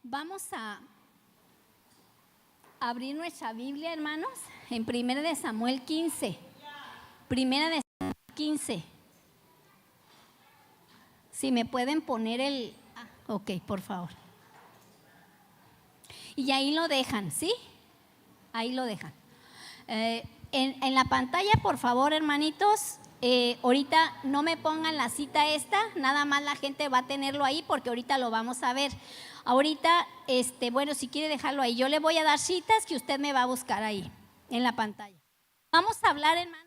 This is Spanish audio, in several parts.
Vamos a abrir nuestra Biblia, hermanos, en 1 de Samuel 15. 1 de Samuel 15. Si me pueden poner el... Ok, por favor. Y ahí lo dejan, ¿sí? Ahí lo dejan. En la pantalla, por favor, hermanitos, ahorita no me pongan la cita esta, nada más la gente va a tenerlo ahí porque ahorita lo vamos a ver. Ahorita, bueno, si quiere dejarlo ahí, yo le voy a dar citas que usted me va a buscar ahí, en la pantalla. Vamos a hablar, hermano.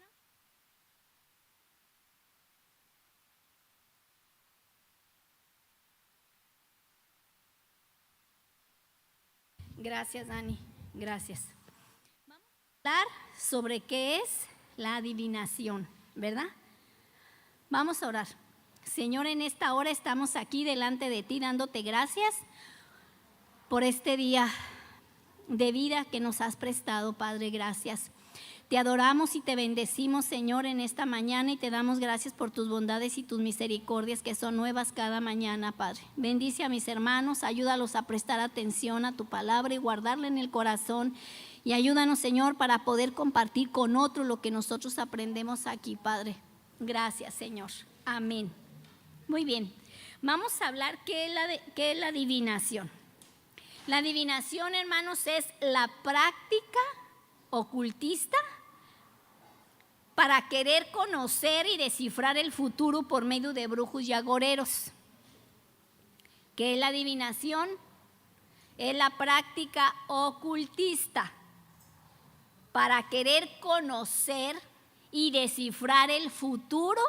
Gracias, Dani, gracias. Vamos a hablar sobre qué es la adivinación, ¿verdad? Vamos a orar. Señor, en esta hora estamos aquí delante de ti dándote gracias por este día de vida que nos has prestado, Padre, gracias. Te adoramos y te bendecimos, Señor, en esta mañana y te damos gracias por tus bondades y tus misericordias que son nuevas cada mañana, Padre. Bendice a mis hermanos, ayúdalos a prestar atención a tu palabra y guardarla en el corazón. Y ayúdanos, Señor, para poder compartir con otros lo que nosotros aprendemos aquí, Padre. Gracias, Señor. Amén. Muy bien. Vamos a hablar qué es la adivinación. La adivinación, hermanos, es la práctica ocultista para querer conocer y descifrar el futuro por medio de brujos y agoreros. ¿Qué es la adivinación? Es la práctica ocultista para querer conocer y descifrar el futuro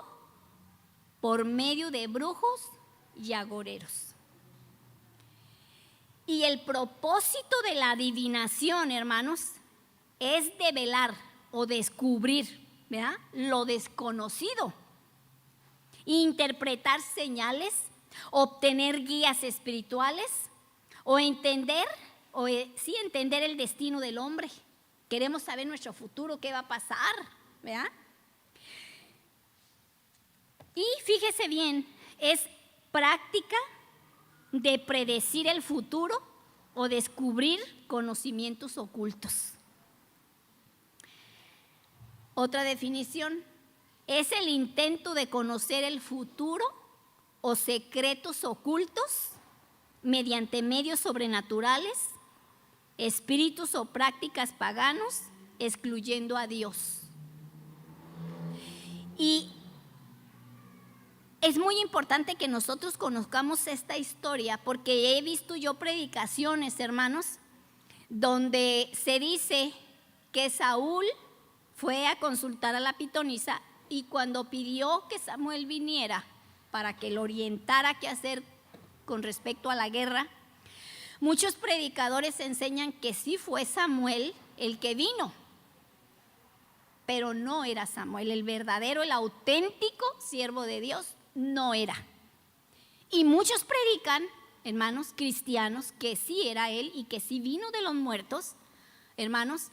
por medio de brujos y agoreros. Y el propósito de la adivinación, hermanos, es develar o descubrir, ¿verdad?, lo desconocido, interpretar señales, obtener guías espirituales o entender el destino del hombre. Queremos saber nuestro futuro, qué va a pasar, ¿verdad? Y fíjese bien, es práctica de predecir el futuro o descubrir conocimientos ocultos. Otra definición, es el intento de conocer el futuro o secretos ocultos mediante medios sobrenaturales, espíritus o prácticas paganos, excluyendo a Dios. Y es muy importante que nosotros conozcamos esta historia porque he visto yo predicaciones, hermanos, donde se dice que Saúl fue a consultar a la pitonisa y cuando pidió que Samuel viniera para que lo orientara qué hacer con respecto a la guerra, muchos predicadores enseñan que sí fue Samuel el que vino, pero no era Samuel, el verdadero, el auténtico siervo de Dios, no era. Y muchos predican, hermanos cristianos, que sí era él y que sí vino de los muertos, hermanos,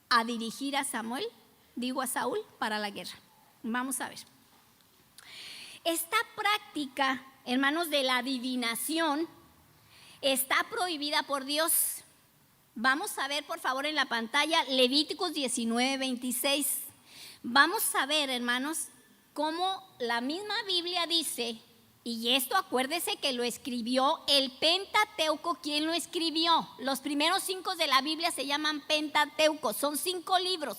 a dirigir a Samuel, a Saúl, para la guerra. Vamos a ver. Esta práctica, hermanos, de la adivinación está prohibida por Dios. Vamos a ver, por favor, en la pantalla Levíticos 19:26. Vamos a ver, hermanos, cómo la misma Biblia dice, y esto acuérdese que lo escribió el Pentateuco. ¿Quién lo escribió? Los primeros 5 de la Biblia se llaman Pentateuco, son 5 libros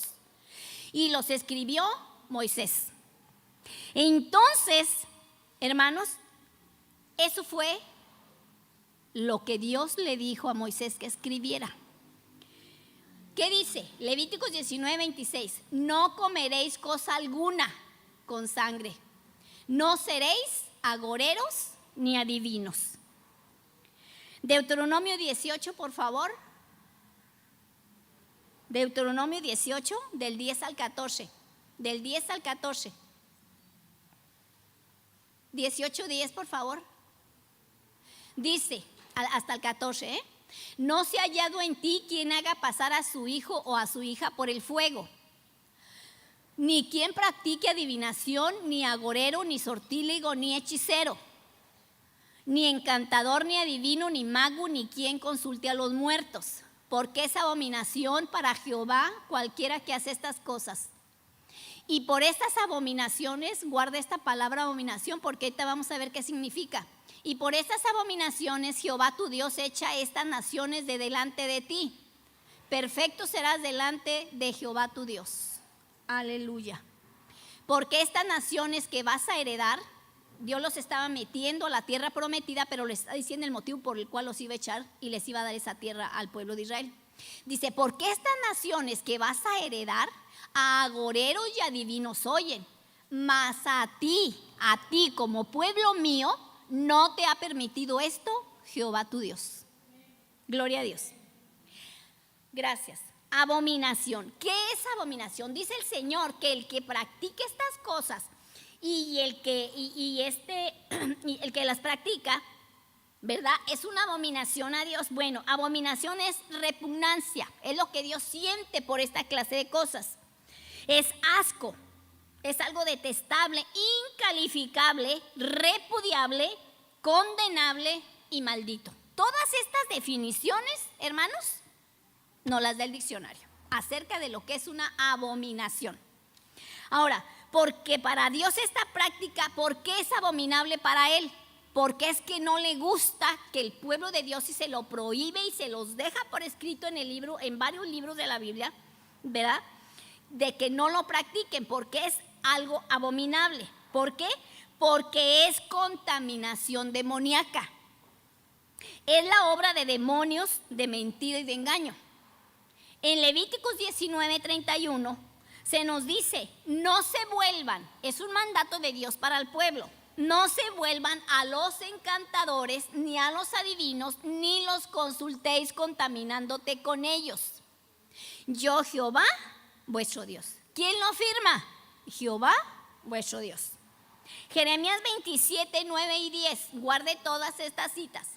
y los escribió Moisés. Entonces, hermanos, eso fue lo que Dios le dijo a Moisés que escribiera. ¿Qué dice? Levíticos 19:26, no comeréis cosa alguna con sangre, no seréis agoreros ni adivinos. Deuteronomio 18, por favor. Deuteronomio 18, del 10 al 14. Del 10 al 14. 18:10, por favor. Dice, hasta el 14, no se ha hallado en ti quien haga pasar a su hijo o a su hija por el fuego, ni quien practique adivinación, ni agorero, ni sortílego, ni hechicero, ni encantador, ni adivino, ni mago, ni quien consulte a los muertos, porque es abominación para Jehová cualquiera que hace estas cosas. Y por estas abominaciones, guarda esta palabra abominación, porque ahorita vamos a ver qué significa. Y por estas abominaciones Jehová tu Dios echa estas naciones de delante de ti. Perfecto serás delante de Jehová tu Dios. Aleluya. Porque estas naciones que vas a heredar, Dios los estaba metiendo a la tierra prometida, pero les está diciendo el motivo por el cual los iba a echar y les iba a dar esa tierra al pueblo de Israel. Dice, porque estas naciones que vas a heredar, a agoreros y adivinos oyen, mas a ti como pueblo mío, no te ha permitido esto Jehová tu Dios. Gloria a Dios. Gracias. Abominación. ¿Qué es abominación? Dice el Señor que el que practique estas cosas y el que las practica, ¿verdad? Es una abominación a Dios. Bueno, abominación es repugnancia, es lo que Dios siente por esta clase de cosas. Es asco, es algo detestable, incalificable, repudiable, condenable y maldito. Todas estas definiciones, hermanos, no las da el diccionario acerca de lo que es una abominación. Ahora, porque para Dios esta práctica, ¿por qué es abominable para Él? Porque es que no le gusta que el pueblo de Dios, y se lo prohíbe y se los deja por escrito en el libro, en varios libros de la Biblia, ¿verdad? De que no lo practiquen, porque es algo abominable. ¿Por qué? Porque es contaminación demoníaca. Es la obra de demonios, de mentira y de engaño. En Levíticos 19:31 se nos dice, no se vuelvan, es un mandato de Dios para el pueblo, no se vuelvan a los encantadores, ni a los adivinos, ni los consultéis contaminándote con ellos. Yo, Jehová, vuestro Dios. ¿Quién lo firma? Jehová, vuestro Dios. Jeremías 27:9 y 10, guarde todas estas citas.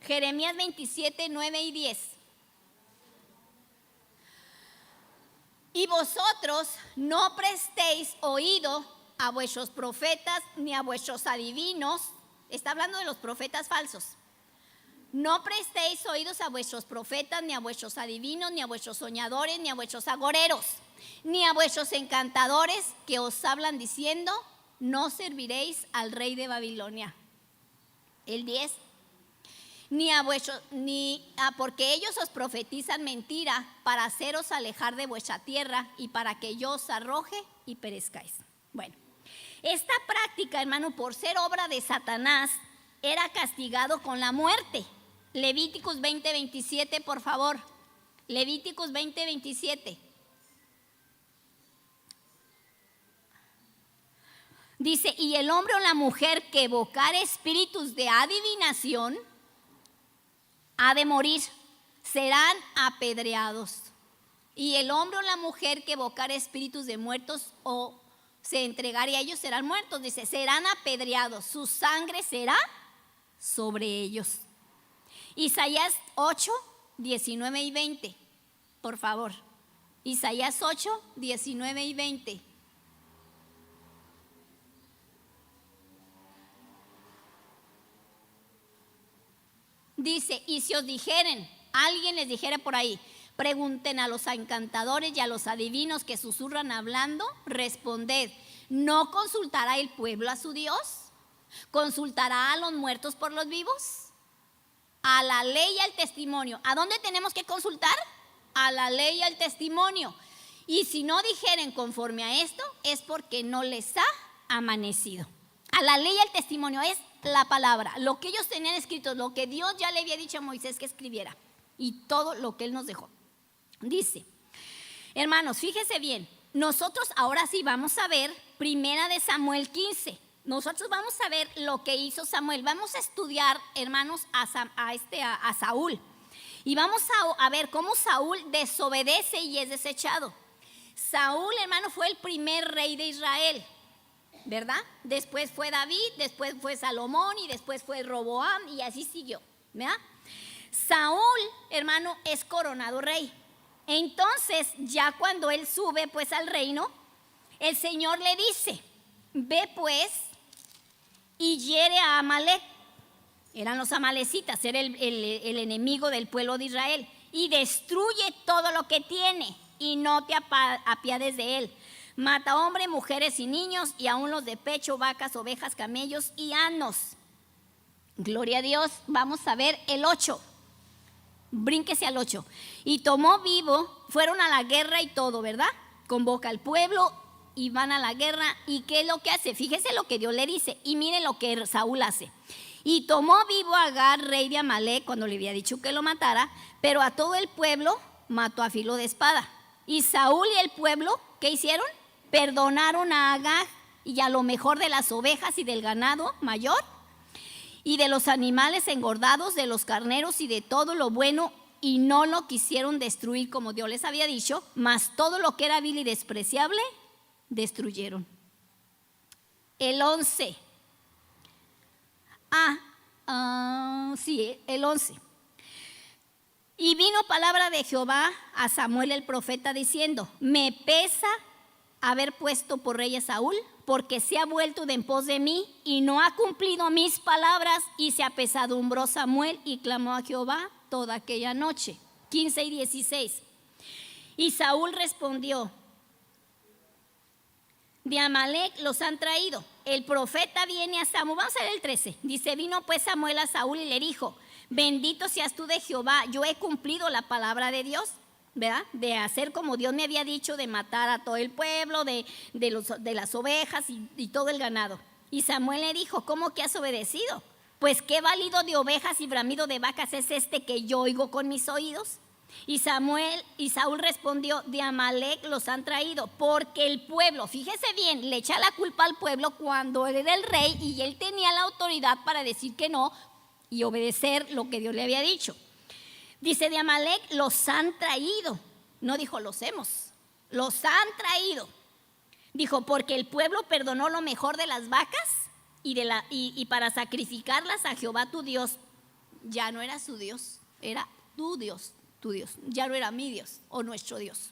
Jeremías 27:9 y 10. Y vosotros no prestéis oído a vuestros profetas ni a vuestros adivinos. Está hablando de los profetas falsos. No prestéis oídos a vuestros profetas, ni a vuestros adivinos, ni a vuestros soñadores, ni a vuestros agoreros, ni a vuestros encantadores que os hablan diciendo, no serviréis al rey de Babilonia. El 10. Porque ellos os profetizan mentira para haceros alejar de vuestra tierra y para que yo os arroje y perezcáis. Bueno, esta práctica, hermano, por ser obra de Satanás, era castigado con la muerte. Levíticos 20:27, por favor. Levíticos 20:27. Dice, y el hombre o la mujer que evocare espíritus de adivinación ha de morir, serán apedreados. Y el hombre o la mujer que evocare espíritus de muertos o se entregare a ellos serán muertos. Dice, serán apedreados, su sangre será sobre ellos. Isaías 8:19 y 20, por favor. Isaías 8:19 y 20. Dice, y si os dijeren, alguien les dijera por ahí, pregunten a los encantadores y a los adivinos que susurran hablando, responded, ¿no consultará el pueblo a su Dios? ¿Consultará a los muertos por los vivos? A la ley y al testimonio. ¿A dónde tenemos que consultar? A la ley y al testimonio. Y si no dijeren conforme a esto, es porque no les ha amanecido. A la ley y al testimonio es la palabra, lo que ellos tenían escrito, lo que Dios ya le había dicho a Moisés que escribiera y todo lo que él nos dejó. Dice, hermanos, fíjese bien, nosotros ahora sí vamos a ver Primera de Samuel 15. Nosotros vamos a ver lo que hizo Samuel. Vamos a estudiar, hermanos, a Saúl. Y vamos a ver cómo Saúl desobedece y es desechado. Saúl, hermano, fue el primer rey de Israel, ¿verdad? Después fue David, después fue Salomón y después fue Roboam y así siguió, ¿verdad? Saúl, hermano, es coronado rey. Entonces, ya cuando él sube pues al reino, el Señor le dice, ve pues y hiere a Amalek eran los amalecitas, era el enemigo del pueblo de Israel. Y destruye todo lo que tiene y no te apiades de él. Mata hombres, mujeres y niños, y aún los de pecho, vacas, ovejas, camellos y asnos. Gloria a Dios. Vamos a ver el 8. Brínquese al 8. Y tomó vivo, fueron a la guerra y todo, ¿verdad? Convoca al pueblo y van a la guerra. ¿Y qué es lo que hace? Fíjese lo que Dios le dice. Y miren lo que Saúl hace. Y tomó vivo a Agar, rey de Amalec, cuando le había dicho que lo matara, pero a todo el pueblo mató a filo de espada. Y Saúl y el pueblo, ¿qué hicieron? Perdonaron a Agar y a lo mejor de las ovejas y del ganado mayor, y de los animales engordados, de los carneros y de todo lo bueno, y no lo quisieron destruir como Dios les había dicho, mas todo lo que era vil y despreciable, destruyeron. El 11. El 11. Y vino palabra de Jehová a Samuel el profeta diciendo: me pesa haber puesto por rey a Saúl, porque se ha vuelto de en pos de mí y no ha cumplido mis palabras. Y se apesadumbró Samuel y clamó a Jehová toda aquella noche. 15 y 16. Y Saúl respondió: de Amalec los han traído. El profeta viene a Samuel. Vamos a ver el 13. Dice: vino pues Samuel a Saúl y le dijo: bendito seas tú de Jehová, yo he cumplido la palabra de Dios, ¿verdad? De hacer como Dios me había dicho, de matar a todo el pueblo, de las ovejas y todo el ganado. Y Samuel le dijo: ¿cómo que has obedecido? Pues qué válido de ovejas y bramido de vacas es este que yo oigo con mis oídos. Y Saúl respondió: de Amalec los han traído, porque el pueblo, fíjese bien, le echa la culpa al pueblo cuando él era el rey y él tenía la autoridad para decir que no y obedecer lo que Dios le había dicho. Dice: de Amalec los han traído. No dijo los hemos, los han traído. Dijo: porque el pueblo perdonó lo mejor de las vacas y para sacrificarlas a Jehová tu Dios. Ya no era su Dios, era tu Dios, ya no era mi Dios o nuestro Dios.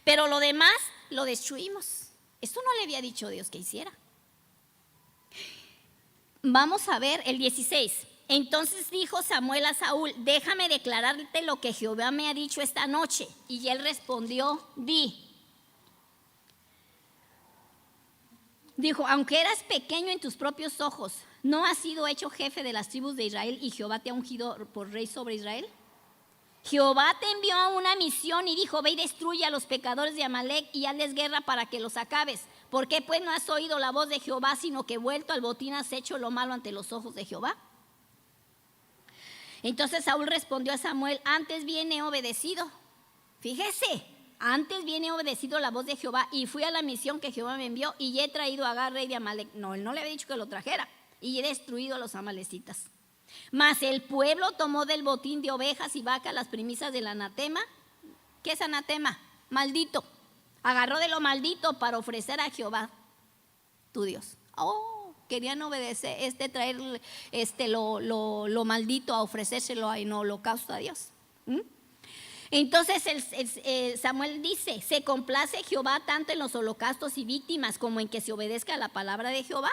Pero lo demás lo destruimos. Esto no le había dicho Dios que hiciera. Vamos a ver el 16. Entonces dijo Samuel a Saúl: déjame declararte lo que Jehová me ha dicho esta noche. Y él respondió: dijo: aunque eras pequeño en tus propios ojos, ¿no has sido hecho jefe de las tribus de Israel y Jehová te ha ungido por rey sobre Israel? Jehová te envió a una misión y dijo: ve y destruye a los pecadores de Amalec y hazles guerra para que los acabes. ¿Por qué pues no has oído la voz de Jehová, sino que vuelto al botín has hecho lo malo ante los ojos de Jehová? Entonces Saúl respondió a Samuel: antes bien he obedecido. Fíjese, antes bien he obedecido la voz de Jehová y fui a la misión que Jehová me envió y he traído a Agar, rey de Amalec. No, él no le había dicho que lo trajera. Y he destruido a los amalecitas. Mas el pueblo tomó del botín de ovejas y vacas las primicias del anatema. ¿Qué es anatema? Maldito. Agarró de lo maldito para ofrecer a Jehová, tu Dios. Querían obedecer, traer lo maldito a ofrecérselo en holocausto a Dios. Entonces Samuel dice: ¿se complace Jehová tanto en los holocaustos y víctimas como en que se obedezca a la palabra de Jehová?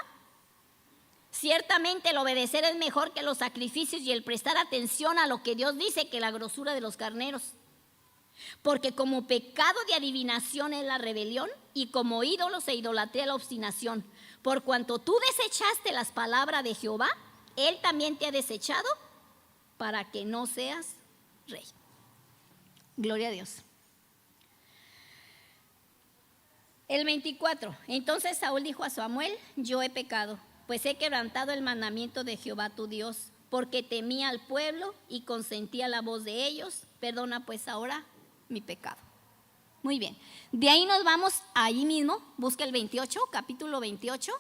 Ciertamente el obedecer es mejor que los sacrificios y el prestar atención a lo que Dios dice que la grosura de los carneros. Porque como pecado de adivinación es la rebelión y como ídolos e idolatría la obstinación. Por cuanto tú desechaste las palabras de Jehová, Él también te ha desechado para que no seas rey. Gloria a Dios. El 24. Entonces Saúl dijo a Samuel: yo he pecado, pues he quebrantado el mandamiento de Jehová tu Dios, porque temía al pueblo y consentía la voz de ellos. Perdona pues ahora mi pecado. Muy bien, de ahí nos vamos ahí mismo. Busca el 28, capítulo 28.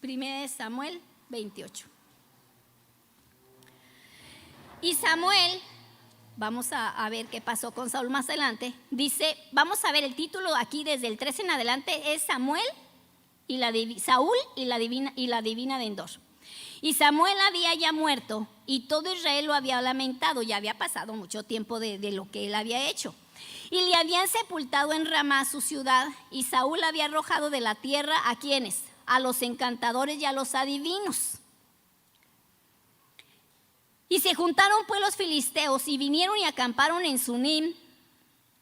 Primera de Samuel 28. Y Samuel, vamos a ver qué pasó con Saúl más adelante. Dice, vamos a ver el título aquí desde el 13 en adelante, es Samuel y Saúl y la divina de Endor. Y Samuel había ya muerto y todo Israel lo había lamentado, ya había pasado mucho tiempo de lo que él había hecho. y le habían sepultado en Ramá, su ciudad, y Saúl había arrojado de la tierra ¿a quiénes? A los encantadores y a los adivinos. Y se juntaron pues los filisteos y vinieron y acamparon en Sunim.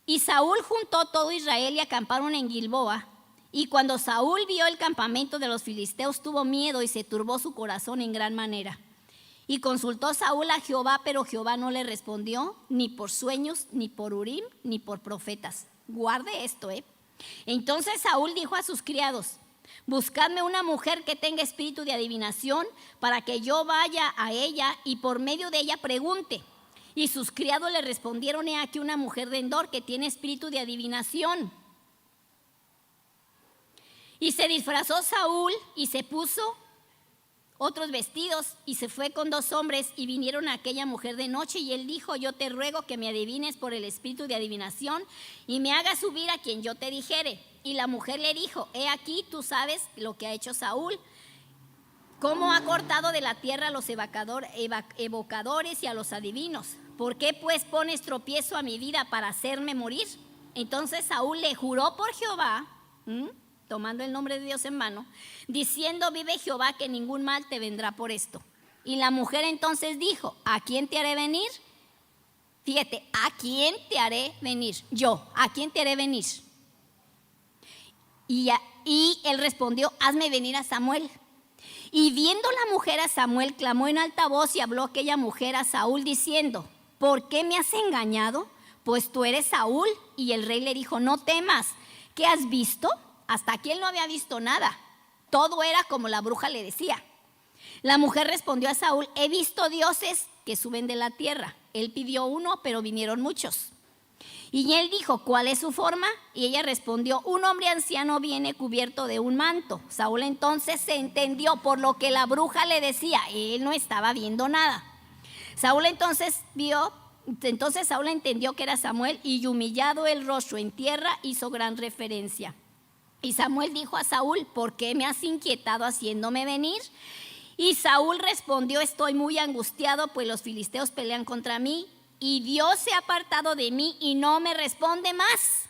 Y Saúl juntó todo Israel y acamparon en Gilboa. Y cuando Saúl vio el campamento de los filisteos, tuvo miedo y se turbó su corazón en gran manera. Y consultó Saúl a Jehová, pero Jehová no le respondió, ni por sueños, ni por Urim, ni por profetas. Guarde esto, Entonces Saúl dijo a sus criados: buscadme una mujer que tenga espíritu de adivinación, para que yo vaya a ella y por medio de ella pregunte. Y sus criados le respondieron: he aquí una mujer de Endor que tiene espíritu de adivinación. Y se disfrazó Saúl y se puso otros vestidos y se fue con 2 hombres y vinieron a aquella mujer de noche, y él dijo: yo te ruego que me adivines por el espíritu de adivinación y me hagas subir a quien yo te dijere. Y la mujer le dijo: he aquí, tú sabes lo que ha hecho Saúl, cómo ha cortado de la tierra a los evocadores y a los adivinos. ¿Por qué pues pones tropiezo a mi vida para hacerme morir? Entonces Saúl le juró por Jehová, tomando el nombre de Dios en mano, diciendo: vive Jehová, que ningún mal te vendrá por esto. Y la mujer entonces dijo: ¿a quién te haré venir? Fíjate, ¿a quién te haré venir? Yo, ¿a quién te haré venir? Y él respondió: hazme venir a Samuel. Y viendo la mujer a Samuel, clamó en alta voz y habló aquella mujer a Saúl diciendo: ¿por qué me has engañado? Pues tú eres Saúl. Y el rey le dijo: no temas. ¿Qué has visto? Hasta aquí él no había visto nada. Todo era como la bruja le decía. La mujer respondió a Saúl: he visto dioses que suben de la tierra. Él pidió uno, pero vinieron muchos. Y él dijo: ¿cuál es su forma? Y ella respondió: un hombre anciano viene cubierto de un manto. Saúl entonces se entendió por lo que la bruja le decía. Él no estaba viendo nada. Entonces Saúl entendió que era Samuel, y humillado el rostro en tierra hizo gran reverencia. Y Samuel dijo a Saúl: ¿por qué me has inquietado haciéndome venir? Y Saúl respondió: estoy muy angustiado, pues los filisteos pelean contra mí, y Dios se ha apartado de mí y no me responde más.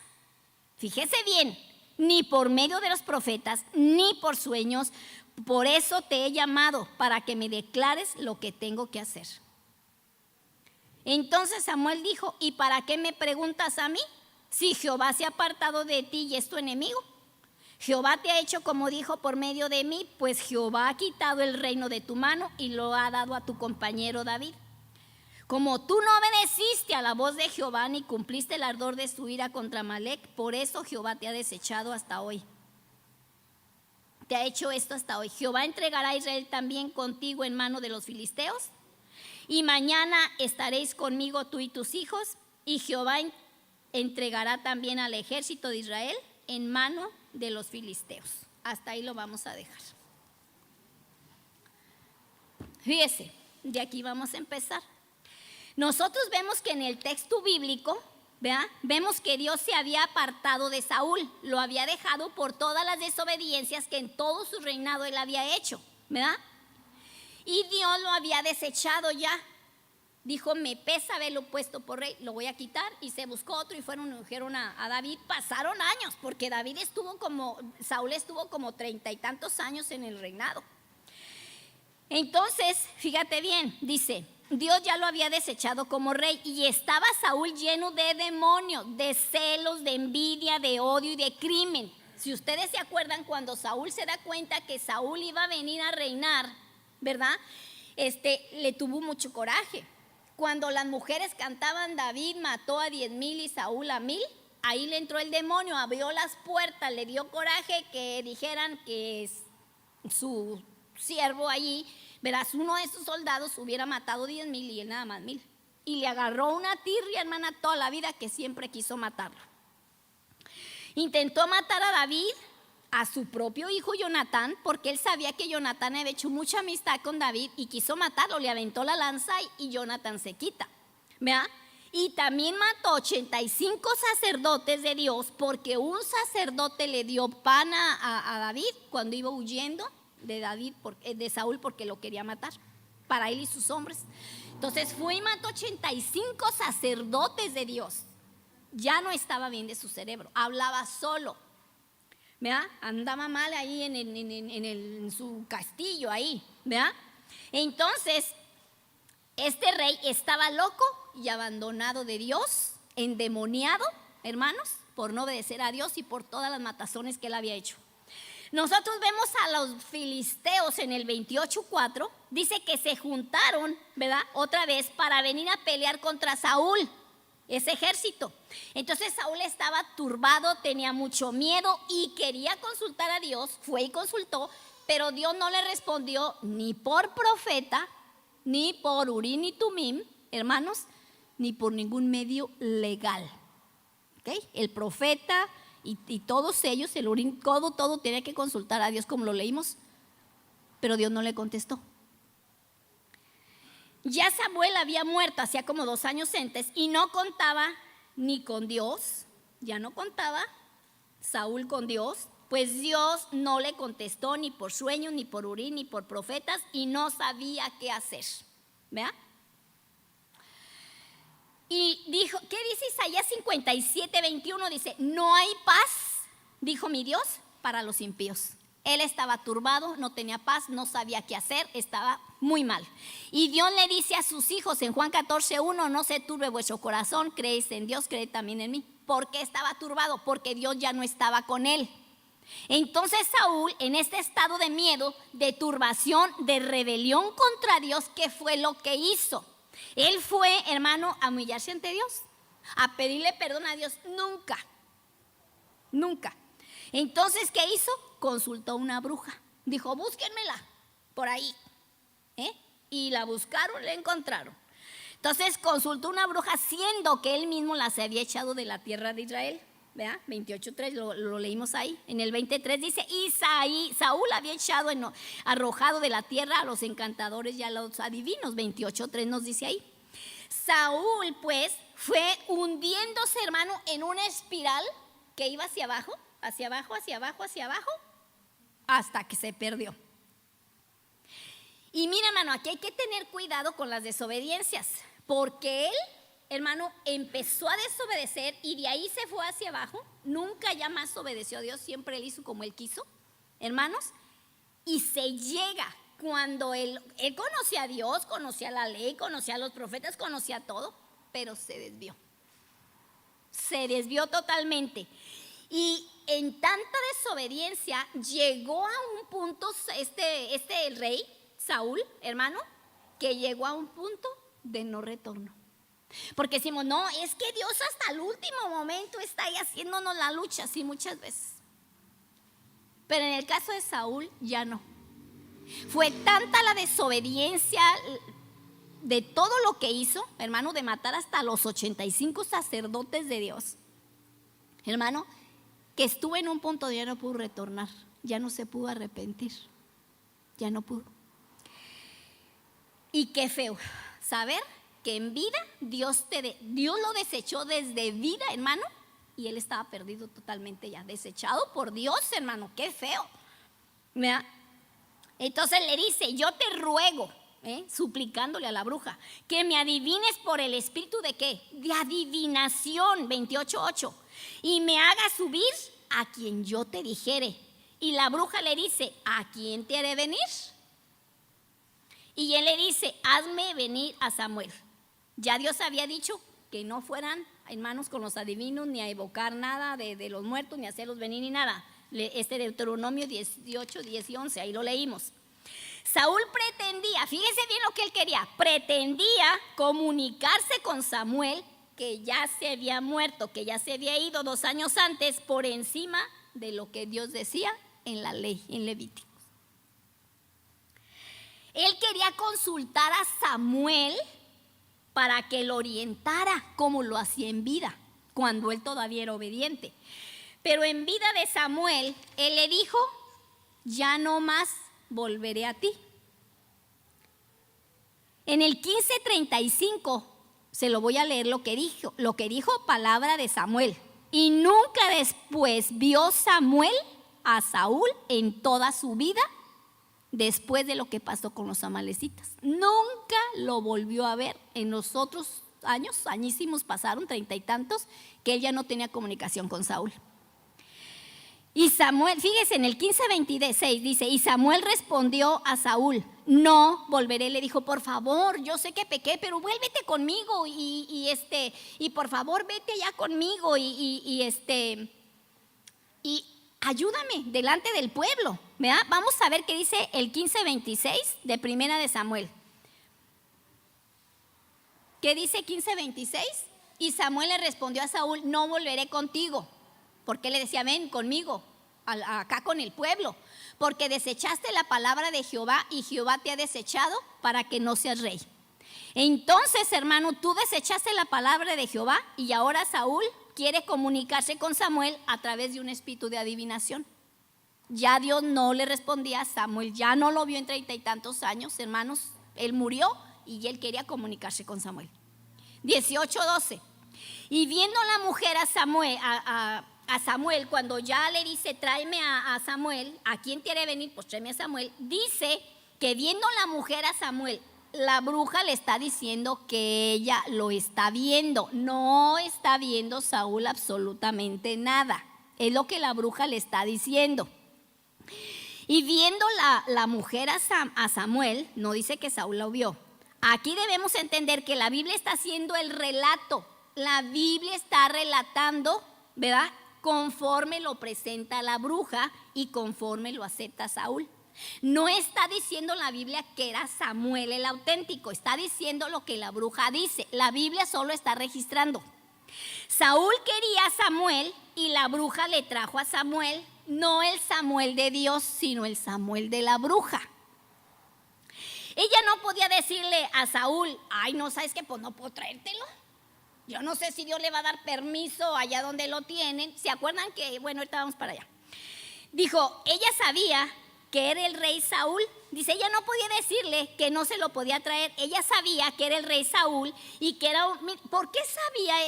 Fíjese bien, ni por medio de los profetas, ni por sueños. Por eso te he llamado, para que me declares lo que tengo que hacer. Entonces Samuel dijo: ¿y para qué me preguntas a mí? Si Jehová se ha apartado de ti y es tu enemigo. Jehová te ha hecho como dijo por medio de mí, pues Jehová ha quitado el reino de tu mano y lo ha dado a tu compañero David. Como tú no obedeciste a la voz de Jehová ni cumpliste el ardor de su ira contra Amalec, por eso Jehová te ha desechado hasta hoy. Te ha hecho esto hasta hoy. Jehová entregará a Israel también contigo en mano de los filisteos, y mañana estaréis conmigo tú y tus hijos, y Jehová entregará también al ejército de Israel en mano de los filisteos. Hasta ahí lo vamos a dejar. Fíjese, de aquí vamos a empezar. Nosotros vemos que en el texto bíblico, vemos que Dios se había apartado de Saúl, lo había dejado por todas las desobediencias que en todo su reinado él había hecho, ¿verdad? Y Dios lo había desechado ya. Dijo: me pesa haberlo puesto por rey, lo voy a quitar. Y se buscó otro y fueron y dijeron a David. Pasaron años, porque Saúl estuvo como 30 y tantos años en el reinado. Entonces, fíjate bien, dice: Dios ya lo había desechado como rey, y estaba Saúl lleno de demonios, de celos, de envidia, de odio y de crimen. Si ustedes se acuerdan, cuando Saúl se da cuenta que Saúl iba a venir a reinar, ¿verdad? Le tuvo mucho coraje. Cuando las mujeres cantaban: David mató a 10,000 y Saúl a 1,000, ahí le entró el demonio, abrió las puertas, le dio coraje que dijeran que su siervo allí, verás, uno de sus soldados hubiera matado 10,000 y él nada más 1,000. Y le agarró una tirria, hermana, toda la vida, que siempre quiso matarlo. Intentó matar a David, a su propio hijo Jonatán, porque él sabía que Jonatán había hecho mucha amistad con David y quiso matarlo. Le aventó la lanza y Jonatán se quita, ¿verdad? Y también mató 85 sacerdotes de Dios, porque un sacerdote le dio pan a David cuando iba huyendo de Saúl, porque lo quería matar, para él y sus hombres. Entonces fue y mató 85 sacerdotes de Dios. ya no estaba bien de su cerebro, hablaba solo, ¿verdad? Andaba mal ahí en su castillo ahí, ¿verdad? Entonces, este rey estaba loco y abandonado de Dios, endemoniado, hermanos, por no obedecer a Dios y por todas las matazones que él había hecho. Nosotros vemos a los filisteos en el 28:4, dice que se juntaron, ¿verdad? Otra vez para venir a pelear contra Saúl, ese ejército. Entonces Saúl estaba turbado, tenía mucho miedo y quería consultar a Dios, fue y consultó, pero Dios no le respondió ni por profeta, ni por Urim y Tumim, hermanos, ni por ningún medio legal. ¿Okay? El profeta y todos ellos, el Urim, todo tenía que consultar a Dios, como lo leímos, pero Dios no le contestó. Ya Samuel había muerto hacía como 2 años antes y no contaba ni con Dios, ya no contaba Saúl con Dios, pues Dios no le contestó ni por sueños, ni por Urim, ni por profetas, y no sabía qué hacer, ¿verdad? Y dijo, ¿qué dice Isaías 57:21? Dice, no hay paz, dijo mi Dios, para los impíos. Él estaba turbado, no tenía paz, no sabía qué hacer, estaba muy mal. Y Dios le dice a sus hijos en Juan 14:1, no se turbe vuestro corazón, creéis en Dios, creed también en mí. ¿Por qué estaba turbado? Porque Dios ya no estaba con él. Entonces Saúl, en este estado de miedo, de turbación, de rebelión contra Dios, ¿qué fue lo que hizo? Él fue, hermano, a humillarse ante Dios, a pedirle perdón a Dios. Nunca. Entonces, ¿qué hizo? Consultó a una bruja. Dijo, búsquenmela por ahí. Y la buscaron, la encontraron. Entonces consultó a una bruja, siendo que él mismo las había echado de la tierra de Israel. ¿Verdad? 28:3 lo leímos ahí. En el 23 dice, y Saúl había arrojado de la tierra a los encantadores y a los adivinos. 28:3 nos dice ahí. Saúl pues fue hundiéndose, hermano, en una espiral que iba hacia abajo, hasta que se perdió. Y mira, hermano, aquí hay que tener cuidado con las desobediencias, porque él, hermano, empezó a desobedecer y de ahí se fue hacia abajo. Nunca ya más obedeció a Dios, siempre él hizo como él quiso, hermanos. Y se llega cuando él conocía a Dios, conocía la ley, conocía a los profetas, conocía todo, pero se desvió totalmente. Y en tanta desobediencia llegó a un punto el rey Saúl, hermano, que llegó a un punto de no retorno. Porque decimos, no, es que Dios hasta el último momento está ahí haciéndonos la lucha, sí, muchas veces. Pero en el caso de Saúl ya no. Fue tanta la desobediencia de todo lo que hizo, hermano, de matar hasta los 85 sacerdotes de Dios, hermano, que estuvo en un punto de ya no pudo retornar, ya no se pudo arrepentir, ya no pudo. Y qué feo saber que en vida Dios lo desechó desde vida, hermano, y él estaba perdido totalmente ya, desechado por Dios, hermano, qué feo. ¿Verdad? Entonces le dice, yo te ruego, suplicándole a la bruja, que me adivines por el espíritu de ¿qué? De adivinación, 28:8, y me haga subir a quien yo te dijere. Y la bruja le dice, ¿a quién te haré venir? Y él le dice, hazme venir a Samuel. Ya Dios había dicho que no fueran hermanos con los adivinos, ni a evocar nada de los muertos, ni a hacerlos venir, ni nada. Deuteronomio 18, 10 y 11, ahí lo leímos. Saúl pretendía, fíjese bien lo que él quería, pretendía comunicarse con Samuel, que ya se había muerto, que ya se había ido 2 años antes, por encima de lo que Dios decía en la ley, en Levítico. Él quería consultar a Samuel para que lo orientara como lo hacía en vida, cuando él todavía era obediente. Pero en vida de Samuel, él le dijo, ya no más volveré a ti. En el 15:35 se lo voy a leer lo que dijo palabra de Samuel. Y nunca después vio Samuel a Saúl en toda su vida, después de lo que pasó con los amalecitas. Nunca lo volvió a ver en los otros añísimos pasaron, 30 y tantos, que él ya no tenía comunicación con Saúl. Y Samuel, fíjese en el 15:26 dice, y Samuel respondió a Saúl, no volveré. Le dijo, por favor, yo sé que pequé, pero vuélvete conmigo y por favor vete ya conmigo y ayúdame delante del pueblo, ¿verdad? Vamos a ver qué dice el 15:26 de Primera de Samuel. ¿Qué dice 15:26? Y Samuel le respondió a Saúl, no volveré contigo. Porque le decía, ven conmigo, acá con el pueblo, porque desechaste la palabra de Jehová y Jehová te ha desechado para que no seas rey. Entonces, hermano, tú desechaste la palabra de Jehová y ahora Saúl quiere comunicarse con Samuel a través de un espíritu de adivinación. Ya Dios no le respondía, Samuel ya no lo vio en 30 y tantos años, hermanos, él murió y él quería comunicarse con Samuel. 18:12. Y viendo la mujer a Samuel, cuando ya le dice, tráeme a Samuel, ¿a quién quiere venir? Pues tráeme a Samuel. Dice que viendo la mujer a Samuel, la bruja le está diciendo que ella lo está viendo. No está viendo Saúl absolutamente nada. Es lo que la bruja le está diciendo. Y viendo la mujer a Samuel, no dice que Saúl lo vio. Aquí debemos entender que la Biblia está haciendo el relato. La Biblia está relatando, ¿verdad?, conforme lo presenta la bruja y conforme lo acepta Saúl. No está diciendo la Biblia que era Samuel el auténtico, está diciendo lo que la bruja dice. La Biblia solo está registrando. Saúl quería a Samuel y la bruja le trajo a Samuel, no el Samuel de Dios, sino el Samuel de la bruja. Ella no podía decirle a Saúl, ay, no, ¿sabes qué? Pues no puedo traértelo. Yo no sé si Dios le va a dar permiso allá donde lo tienen. ¿Se acuerdan que, bueno, ahorita vamos para allá? Dijo, ella sabía que era el rey Saúl. Dice, ella no podía decirle que no se lo podía traer. Ella sabía que era el rey Saúl y que era ¿por qué sabía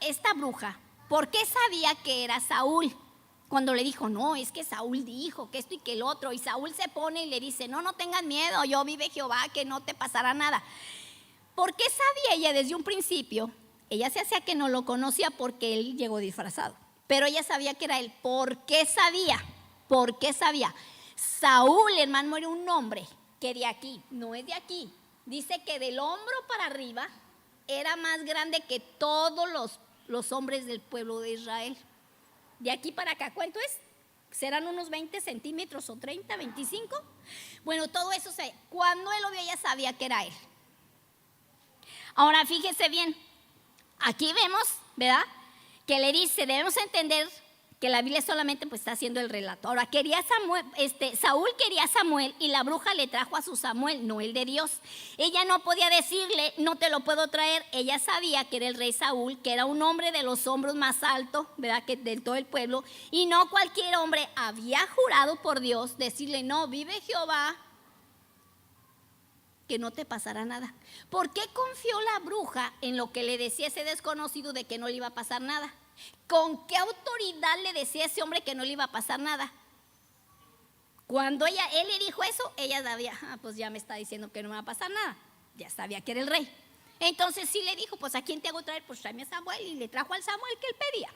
esta bruja? ¿Por qué sabía que era Saúl? Cuando le dijo, no, es que Saúl dijo que esto y que el otro. Y Saúl se pone y le dice, no tengan miedo, yo vive Jehová, que no te pasará nada. ¿Por qué sabía ella desde un principio? Ella se hacía que no lo conocía porque él llegó disfrazado, pero ella sabía que era él. ¿Por qué sabía? ¿Por qué sabía? Saúl, hermano, era un hombre que de aquí, no es de aquí, dice que del hombro para arriba era más grande que todos los hombres del pueblo de Israel. De aquí para acá, ¿cuánto es? ¿Serán unos 20 centímetros o 30, 25? Bueno, todo eso, cuando él lo vio, ella sabía que era él. Ahora, fíjese bien. Aquí vemos, ¿verdad?, que le dice, debemos entender que la Biblia solamente pues está haciendo el relato. Ahora, Saúl quería a Samuel y la bruja le trajo a su Samuel, no el de Dios. Ella no podía decirle, no te lo puedo traer. Ella sabía que era el rey Saúl, que era un hombre de los hombros más altos, ¿verdad?, que de todo el pueblo. Y no cualquier hombre había jurado por Dios decirle, no, vive Jehová, que no te pasará nada. ¿Por qué confió la bruja en lo que le decía ese desconocido de que no le iba a pasar nada? ¿Con qué autoridad le decía a ese hombre que no le iba a pasar nada? Cuando él le dijo eso, ella sabía, pues ya me está diciendo que no me va a pasar nada. Ya sabía que era el rey. Entonces sí le dijo, pues ¿a quién te hago traer? Pues tráeme a Samuel, y le trajo al Samuel que él pedía.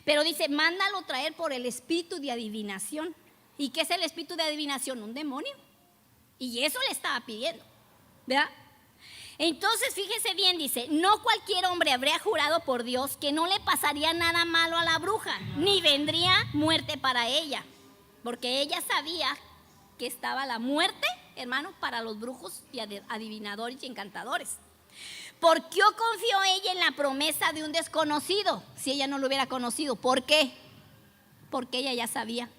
Pero dice, mándalo traer por el espíritu de adivinación. ¿Y qué es el espíritu de adivinación? Un demonio. Y eso le estaba pidiendo, ¿verdad? Entonces, fíjese bien, dice, no cualquier hombre habría jurado por Dios que no le pasaría nada malo a la bruja, ni vendría muerte para ella, porque ella sabía que estaba la muerte, hermano, para los brujos y adivinadores y encantadores. ¿Por qué confió ella en la promesa de un desconocido si ella no lo hubiera conocido? ¿Por qué? Porque ella ya sabía.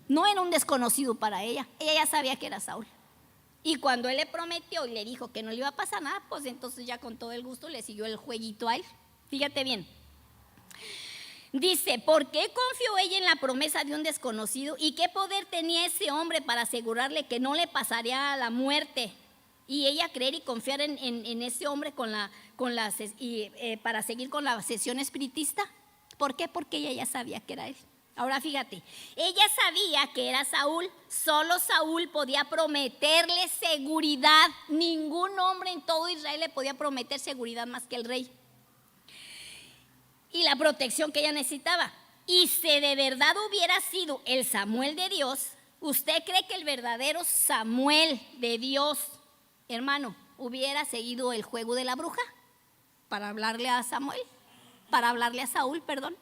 No era un desconocido para ella, ella ya sabía que era Saúl. Y cuando él le prometió y le dijo que no le iba a pasar nada, pues entonces ya con todo el gusto le siguió el jueguito a él. Fíjate bien. Dice, ¿por qué confió ella en la promesa de un desconocido? ¿Y qué poder tenía ese hombre para asegurarle que no le pasaría la muerte? Y ella creer y confiar en ese hombre para seguir con la sesión espiritista. ¿Por qué? Porque ella ya sabía que era él. Ahora fíjate, ella sabía que era Saúl, solo Saúl podía prometerle seguridad. Ningún hombre en todo Israel le podía prometer seguridad más que el rey. Y la protección que ella necesitaba. Y si de verdad hubiera sido el Samuel de Dios, ¿usted cree que el verdadero Samuel de Dios, hermano, hubiera seguido el juego de la bruja para hablarle a Samuel? Para hablarle a Saúl, perdón.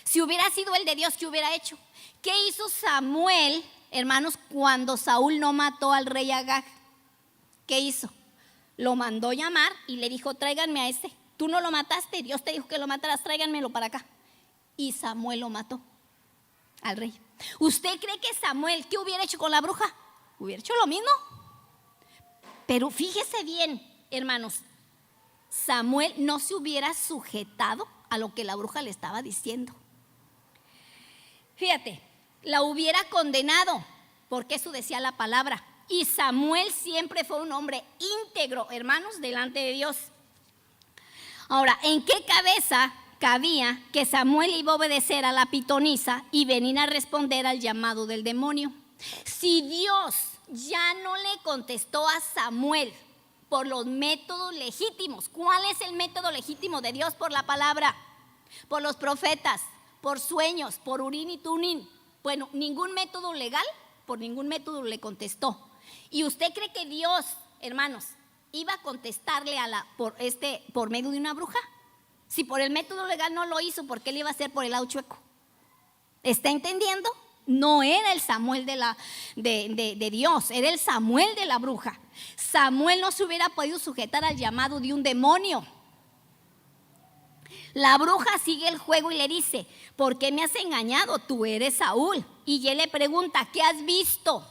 Si hubiera sido el de Dios, ¿qué hubiera hecho? ¿Qué hizo Samuel, hermanos, cuando Saúl no mató al rey Agag? ¿Qué hizo? Lo mandó llamar y le dijo, tráiganme a ese. Tú no lo mataste, Dios te dijo que lo mataras, tráiganmelo para acá. Y Samuel lo mató al rey. ¿Usted cree que Samuel, qué hubiera hecho con la bruja? Hubiera hecho lo mismo. Pero fíjese bien, hermanos, Samuel no se hubiera sujetado a lo que la bruja le estaba diciendo. Fíjate, la hubiera condenado, porque eso decía la palabra. Y Samuel siempre fue un hombre íntegro, hermanos, delante de Dios. Ahora, ¿en qué cabeza cabía que Samuel iba a obedecer a la pitonisa y venir a responder al llamado del demonio? Si Dios ya no le contestó a Samuel por los métodos legítimos, ¿cuál es el método legítimo de Dios? Por la palabra, por los profetas, por sueños, por Urín y Tumín. Bueno, ningún método legal, por ningún método le contestó. ¿Y usted cree que Dios, hermanos, iba a contestarle por medio de una bruja? Si por el método legal no lo hizo, ¿por qué le iba a hacer por el lado chueco? ¿Está entendiendo? No era el Samuel de Dios, era el Samuel de la bruja. Samuel no se hubiera podido sujetar al llamado de un demonio. La bruja sigue el juego y le dice, ¿por qué me has engañado? Tú eres Saúl. Y él le pregunta, ¿qué has visto?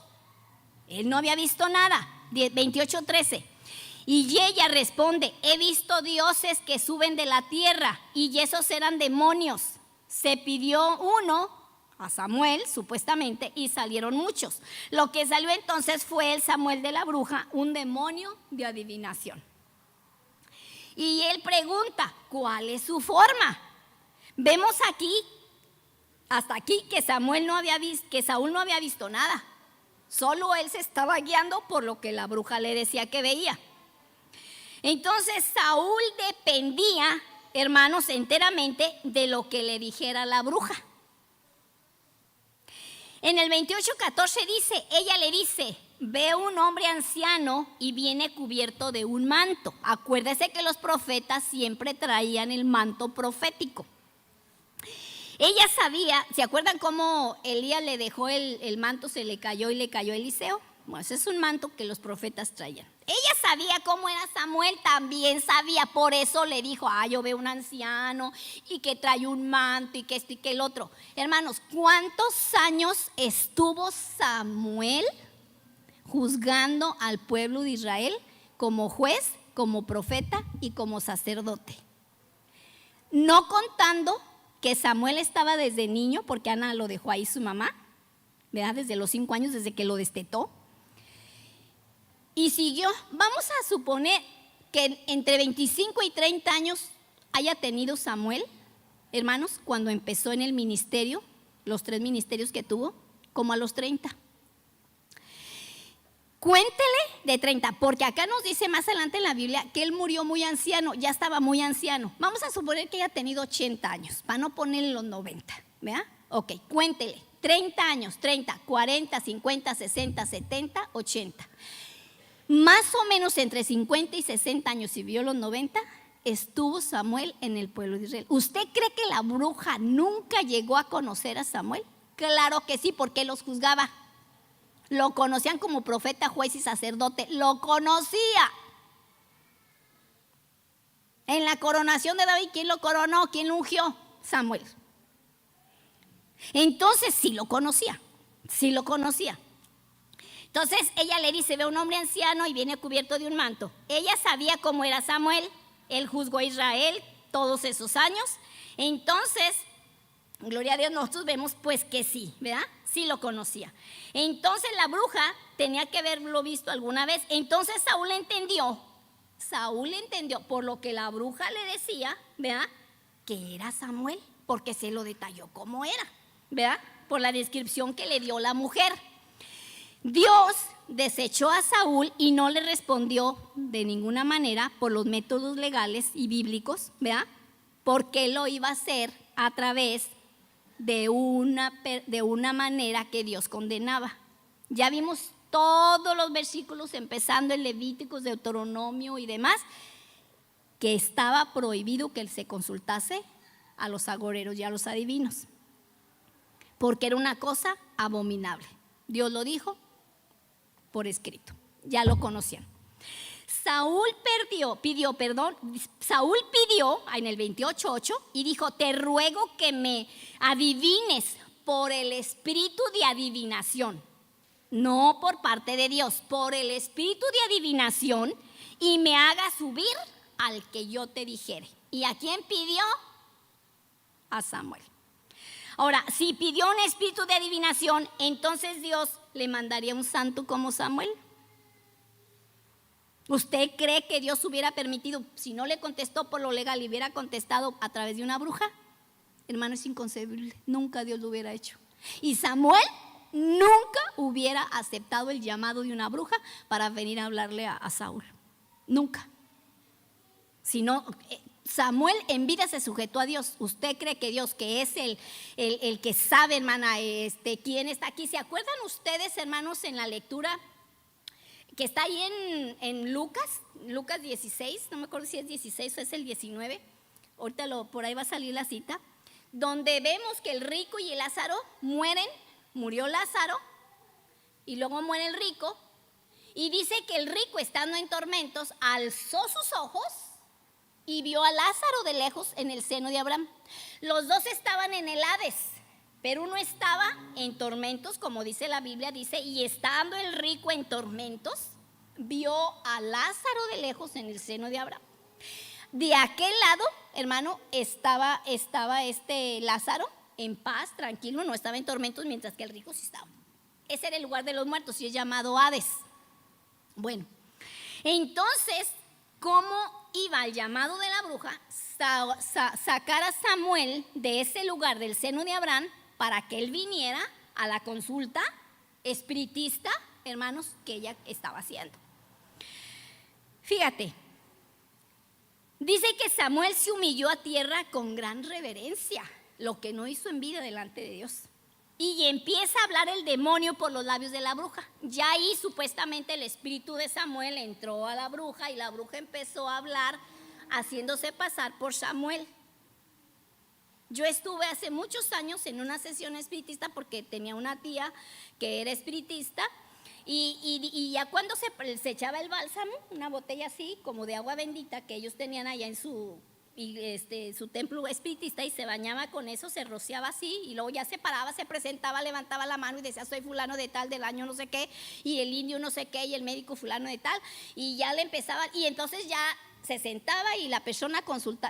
Él no había visto nada. 28:13. Y ella responde, he visto dioses que suben de la tierra y esos eran demonios. Se pidió uno a Samuel, supuestamente, y salieron muchos. Lo que salió entonces fue el Samuel de la bruja, un demonio de adivinación. Y él pregunta, ¿cuál es su forma? Vemos aquí, hasta aquí, que Saúl no había visto nada. Solo él se estaba guiando por lo que la bruja le decía que veía. Entonces Saúl dependía, hermanos, enteramente de lo que le dijera la bruja. En el 28:14 dice, ella le dice, ve un hombre anciano y viene cubierto de un manto. Acuérdese que los profetas siempre traían el manto profético. Ella sabía, ¿se acuerdan cómo Elías le dejó el manto, se le cayó y le cayó a Eliseo? Bueno, ese es un manto que los profetas traían. Ella sabía cómo era Samuel, también sabía, por eso le dijo, yo veo un anciano y que trae un manto y que esto y que el otro. Hermanos, ¿cuántos años estuvo Samuel juzgando al pueblo de Israel como juez, como profeta y como sacerdote? No contando que Samuel estaba desde niño, porque Ana lo dejó ahí su mamá, ¿verdad? Desde los 5 años, desde que lo destetó. Y siguió, vamos a suponer que entre 25 y 30 años haya tenido Samuel, hermanos, cuando empezó en el ministerio, los 3 ministerios que tuvo, como a los 30. Cuéntele de 30, porque acá nos dice más adelante en la Biblia que él murió muy anciano, ya estaba muy anciano. Vamos a suponer que haya tenido 80 años, para no ponerle los 90, ¿verdad? Ok, cuéntele, 30 años, 30, 40, 50, 60, 70, 80. Más o menos entre 50 y 60 años, si vio los 90, estuvo Samuel en el pueblo de Israel. ¿Usted cree que la bruja nunca llegó a conocer a Samuel? Claro que sí, porque los juzgaba. Lo conocían como profeta, juez y sacerdote. Lo conocía. En la coronación de David, ¿quién lo coronó? ¿Quién lo ungió? Samuel. Entonces sí lo conocía. Sí lo conocía. Entonces ella le dice, ve un hombre anciano y viene cubierto de un manto. Ella sabía cómo era Samuel. Él juzgó a Israel todos esos años. Entonces, gloria a Dios, nosotros vemos pues que sí, ¿verdad? Sí lo conocía. Entonces la bruja tenía que haberlo visto alguna vez. Entonces Saúl entendió por lo que la bruja le decía, ¿verdad? Que era Samuel. porque se lo detalló cómo era, ¿verdad? Por la descripción que le dio la mujer. Dios desechó a Saúl y no le respondió de ninguna manera por los métodos legales y bíblicos, ¿verdad? Porque lo iba a hacer a través de una manera que Dios condenaba. Ya vimos todos los versículos empezando en Levíticos, Deuteronomio y demás, que estaba prohibido que él se consultase a los agoreros y a los adivinos, porque era una cosa abominable. Dios lo dijo por escrito, ya lo conocían. Saúl pidió en el 28:8 y dijo: te ruego que me adivines por el espíritu de adivinación, no por parte de Dios, por el espíritu de adivinación, y me haga subir al que yo te dijere. ¿Y a quién pidió? A Samuel. Ahora, si pidió un espíritu de adivinación, entonces Dios le mandaría un santo como Samuel. ¿Usted cree que Dios hubiera permitido, si no le contestó por lo legal, y hubiera contestado a través de una bruja? Hermano, es inconcebible. Nunca Dios lo hubiera hecho. Y Samuel nunca hubiera aceptado el llamado de una bruja para venir a hablarle a Saúl. Nunca. Si no, Samuel en vida se sujetó a Dios. ¿Usted cree que Dios, que es el que sabe, hermana, quién está aquí? ¿Se acuerdan ustedes, hermanos, en la lectura que está ahí en Lucas 16? No me acuerdo si es 16 o es el 19. Ahorita por ahí va a salir la cita. Donde vemos que el rico y el Lázaro mueren. Murió Lázaro y luego muere el rico. Y dice que el rico, estando en tormentos, alzó sus ojos y vio a Lázaro de lejos en el seno de Abraham. Los dos estaban en el Hades, pero uno estaba en tormentos, como dice la Biblia, dice, y estando el rico en tormentos, vio a Lázaro de lejos en el seno de Abraham. De aquel lado, hermano, estaba Lázaro en paz, tranquilo, no estaba en tormentos, mientras que el rico sí estaba. Ese era el lugar de los muertos y es llamado Hades. Bueno, entonces, ¿cómo iba el llamado de la bruja? Sacar a Samuel de ese lugar del seno de Abraham para que él viniera a la consulta espiritista, hermanos, que ella estaba haciendo. Fíjate, dice que Samuel se humilló a tierra con gran reverencia, lo que no hizo en vida delante de Dios. Y empieza a hablar el demonio por los labios de la bruja. Ya ahí supuestamente el espíritu de Samuel entró a la bruja y la bruja empezó a hablar haciéndose pasar por Samuel. Yo estuve hace muchos años en una sesión espiritista porque tenía una tía que era espiritista y ya cuando se echaba el bálsamo, una botella así como de agua bendita que ellos tenían allá en su templo espiritista, y se bañaba con eso, se rociaba así y luego ya se paraba, se presentaba, levantaba la mano y decía: soy fulano de tal, del año no sé qué, y el indio no sé qué, y el médico fulano de tal, y ya le empezaba, y entonces ya se sentaba y la persona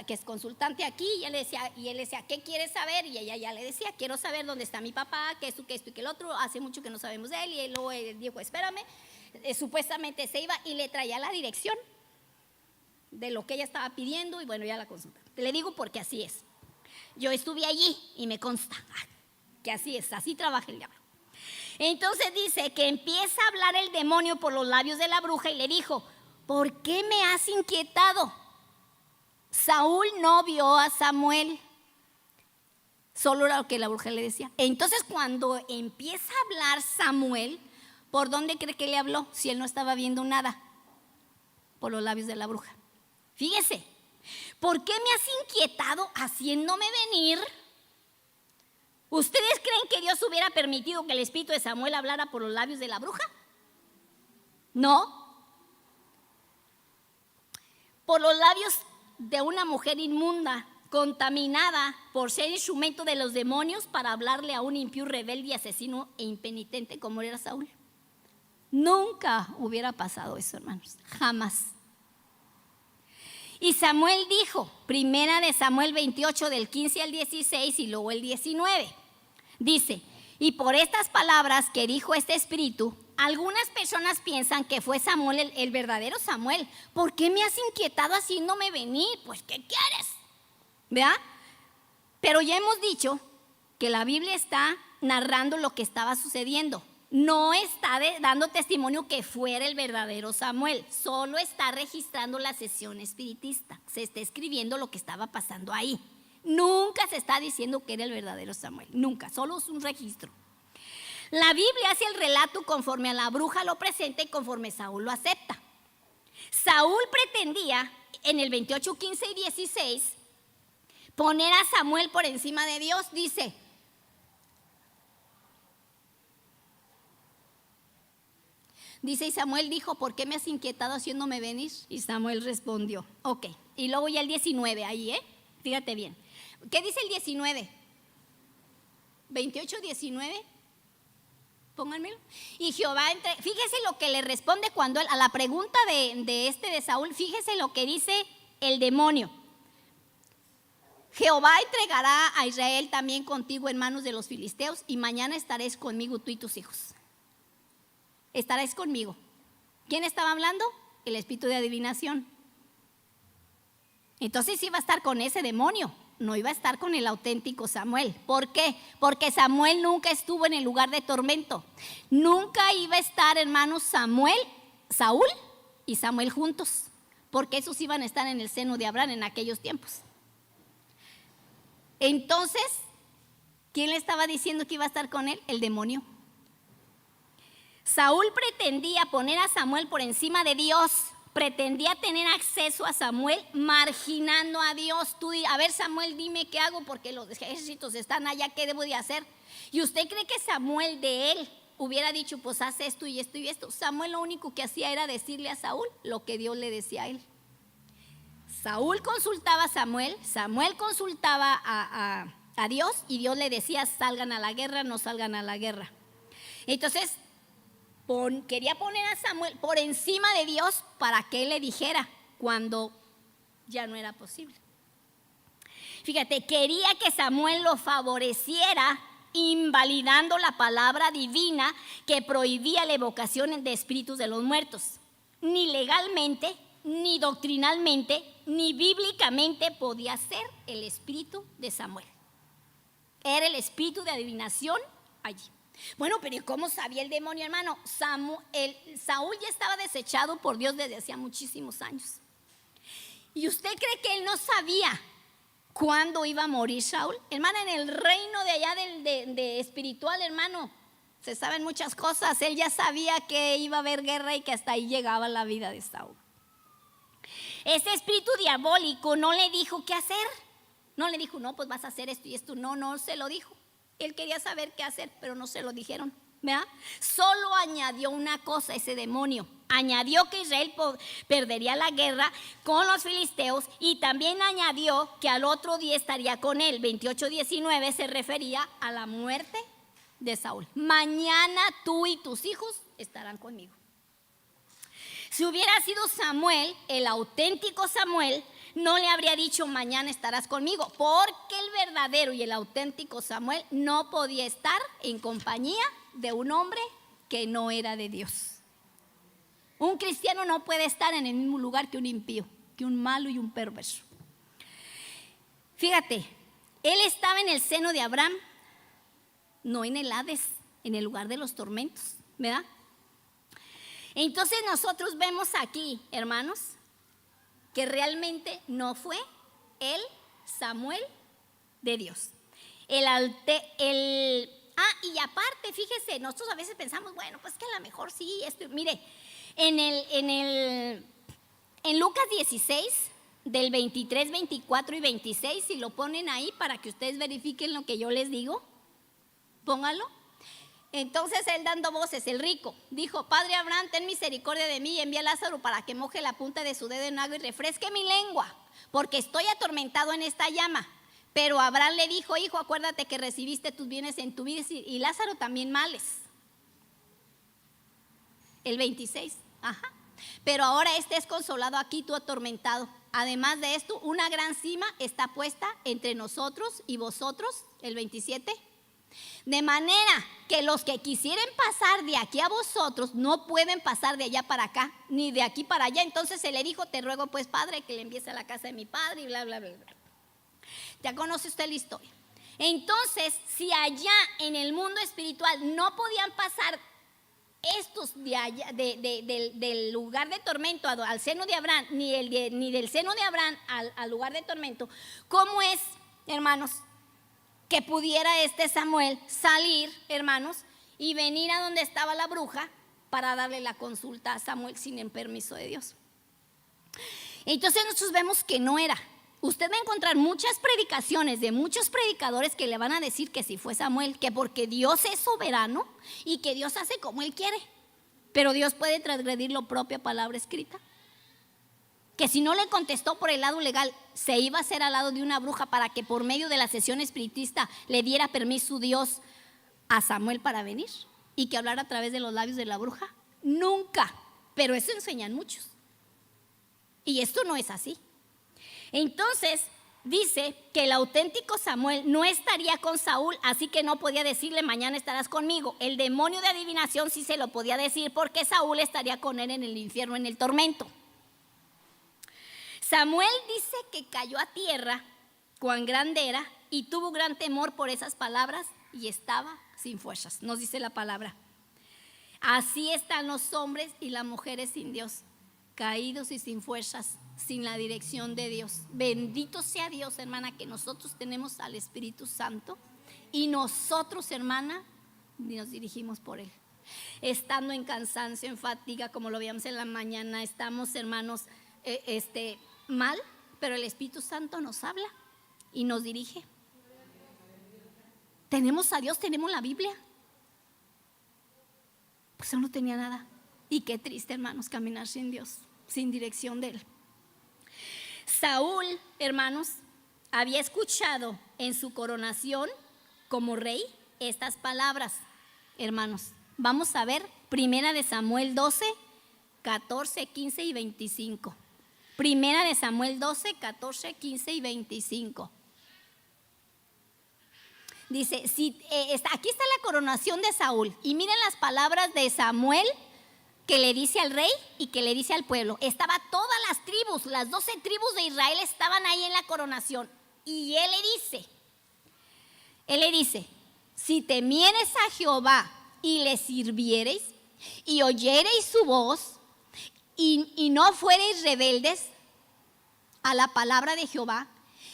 que es consultante aquí, y él decía: ¿qué quieres saber? Y ella ya le decía: quiero saber dónde está mi papá, que esto y que el otro, hace mucho que no sabemos de él. Y luego él dijo: espérame, supuestamente se iba y le traía la dirección de lo que ella estaba pidiendo, y bueno, ya la consulta. Le digo porque así es. Yo estuve allí y me consta que así es, así trabaja el diablo. Entonces dice que empieza a hablar el demonio por los labios de la bruja y le dijo: ¿por qué me has inquietado? Saúl no vio a Samuel, solo era lo que la bruja le decía. Entonces cuando empieza a hablar Samuel, ¿por dónde cree que le habló? Si él no estaba viendo nada, por los labios de la bruja. Fíjese, ¿por qué me has inquietado haciéndome venir? ¿Ustedes creen que Dios hubiera permitido que el espíritu de Samuel hablara por los labios de la bruja? No. Por los labios de una mujer inmunda, contaminada por ser instrumento de los demonios para hablarle a un impío, rebelde, asesino e impenitente como era Saúl. Nunca hubiera pasado eso, hermanos, jamás. Y Samuel dijo, primera de Samuel 28 del 15 al 16 y luego el 19, dice: y por estas palabras que dijo este espíritu, algunas personas piensan que fue Samuel el verdadero Samuel. ¿Por qué me has inquietado haciéndome venir? Pues, ¿qué quieres? ¿Verdad? Pero ya hemos dicho que la Biblia está narrando lo que estaba sucediendo. No está dando testimonio que fuera el verdadero Samuel, solo está registrando la sesión espiritista. Se está escribiendo lo que estaba pasando ahí. Nunca se está diciendo que era el verdadero Samuel, nunca, solo es un registro. La Biblia hace el relato conforme a la bruja lo presenta y conforme Saúl lo acepta. Saúl pretendía en el 28, 15 y 16 poner a Samuel por encima de Dios, dice. Dice, y Samuel dijo, ¿por qué me has inquietado haciéndome venir? Y Samuel respondió, ok. Y luego ya el 19, ahí, fíjate bien. ¿Qué dice el 19? 28, 19. Pónganmelo. Y Jehová, fíjese lo que le responde cuando a la pregunta de Saúl, fíjese lo que dice el demonio. Jehová entregará a Israel también contigo en manos de los filisteos, y mañana estaréis conmigo tú y tus hijos. Estaréis conmigo. ¿Quién estaba hablando? El espíritu de adivinación. Entonces iba a estar con ese demonio, no iba a estar con el auténtico Samuel. ¿Por qué? Porque Samuel nunca estuvo en el lugar de tormento. Nunca iba a estar, hermanos, Saúl y Samuel juntos, porque esos iban a estar en el seno de Abraham en aquellos tiempos. Entonces, ¿quién le estaba diciendo que iba a estar con él? El demonio. Saúl pretendía poner a Samuel por encima de Dios, pretendía tener acceso a Samuel marginando a Dios. Tú a ver, Samuel, dime qué hago porque los ejércitos están allá, ¿qué debo de hacer? Y usted cree que Samuel de él hubiera dicho, pues haz esto y esto y esto. Samuel lo único que hacía era decirle a Saúl lo que Dios le decía a él. Saúl consultaba a Samuel, Samuel consultaba a Dios, y Dios le decía, salgan a la guerra, no salgan a la guerra. Entonces quería poner a Samuel por encima de Dios para que él le dijera cuando ya no era posible. Fíjate, quería que Samuel lo favoreciera, invalidando la palabra divina que prohibía la evocación de espíritus de los muertos. Ni legalmente, ni doctrinalmente, ni bíblicamente podía ser el espíritu de Samuel. Era el espíritu de adivinación allí. Bueno, pero ¿y cómo sabía el demonio, hermano? Saúl ya estaba desechado por Dios desde hacía muchísimos años. ¿Y usted cree que él no sabía cuándo iba a morir Saúl? Hermano, en el reino de allá de espiritual, hermano, se saben muchas cosas. Él ya sabía que iba a haber guerra y que hasta ahí llegaba la vida de Saúl. Ese espíritu diabólico no le dijo qué hacer. No le dijo, no, pues vas a hacer esto y esto. No se lo dijo. Él quería saber qué hacer, pero no se lo dijeron, ¿verdad? Solo añadió una cosa ese demonio. Añadió que Israel perdería la guerra con los filisteos, y también añadió que al otro día estaría con él. 28:19 se refería a la muerte de Saúl. Mañana tú y tus hijos estarán conmigo. Si hubiera sido Samuel, el auténtico Samuel, no le habría dicho mañana estarás conmigo, porque el verdadero y el auténtico Samuel no podía estar en compañía de un hombre que no era de Dios. Un cristiano no puede estar en el mismo lugar que un impío, que un malo y un perverso. Fíjate, él estaba en el seno de Abraham, no en el Hades, en el lugar de los tormentos, ¿verdad? Entonces nosotros vemos aquí, hermanos, que realmente no fue el Samuel de Dios. Y aparte, fíjese, nosotros a veces pensamos, bueno, pues que a lo mejor sí, esto. Mire, en Lucas 16, del 23, 24 y 26, si lo ponen ahí para que ustedes verifiquen lo que yo les digo, pónganlo. Entonces él, dando voces, el rico, dijo, Padre Abraham, ten misericordia de mí y envía a Lázaro para que moje la punta de su dedo en agua y refresque mi lengua, porque estoy atormentado en esta llama. Pero Abraham le dijo, hijo, acuérdate que recibiste tus bienes en tu vida y Lázaro también males. El 26, pero ahora este es consolado aquí, tú atormentado. Además de esto, una gran cima está puesta entre nosotros y vosotros. El 27. De manera que los que quisieren pasar de aquí a vosotros no pueden pasar de allá para acá, ni de aquí para allá. Entonces se le dijo, te ruego pues, padre, que le envíes a la casa de mi padre y bla, bla, bla, bla. Ya conoce usted la historia. Entonces, si allá en el mundo espiritual no podían pasar estos de allá, del lugar de tormento al seno de Abraham, ni del seno de Abraham al lugar de tormento, ¿cómo es, hermanos, que pudiera este Samuel salir, hermanos, y venir a donde estaba la bruja para darle la consulta a Samuel sin el permiso de Dios? Entonces nosotros vemos que no era. Usted va a encontrar muchas predicaciones de muchos predicadores que le van a decir que si fue Samuel, que porque Dios es soberano y que Dios hace como Él quiere, pero Dios puede transgredir la propia palabra escrita. Que si no le contestó por el lado legal, se iba a hacer al lado de una bruja para que por medio de la sesión espiritista le diera permiso Dios a Samuel para venir y que hablara a través de los labios de la bruja. Nunca, pero eso enseñan muchos. Y esto no es así. Entonces dice que el auténtico Samuel no estaría con Saúl, así que no podía decirle mañana estarás conmigo. El demonio de adivinación sí se lo podía decir porque Saúl estaría con él en el infierno, en el tormento. Samuel dice que cayó a tierra, cuán grande era, y tuvo gran temor por esas palabras y estaba sin fuerzas, nos dice la palabra. Así están los hombres y las mujeres sin Dios, caídos y sin fuerzas, sin la dirección de Dios. Bendito sea Dios, hermana, que nosotros tenemos al Espíritu Santo y nosotros, hermana, nos dirigimos por Él. Estando en cansancio, en fatiga, como lo veíamos en la mañana, estamos, hermanos, mal, pero el Espíritu Santo nos habla y nos dirige. Tenemos a Dios, tenemos la Biblia. Pues él no tenía nada. Y qué triste, hermanos, caminar sin Dios, sin dirección de Él. Saúl, hermanos, había escuchado en su coronación como rey estas palabras. Hermanos, vamos a ver Primera de Samuel 12, 14, 15 y 25. Primera de Samuel 12, 14, 15 y 25. Dice, aquí está la coronación de Saúl. Y miren las palabras de Samuel que le dice al rey y que le dice al pueblo. Estaba todas las tribus, las 12 tribus de Israel estaban ahí en la coronación. Y él le dice, si temieres a Jehová y le sirviereis y oyereis su voz y no fuereis rebeldes a la palabra de Jehová,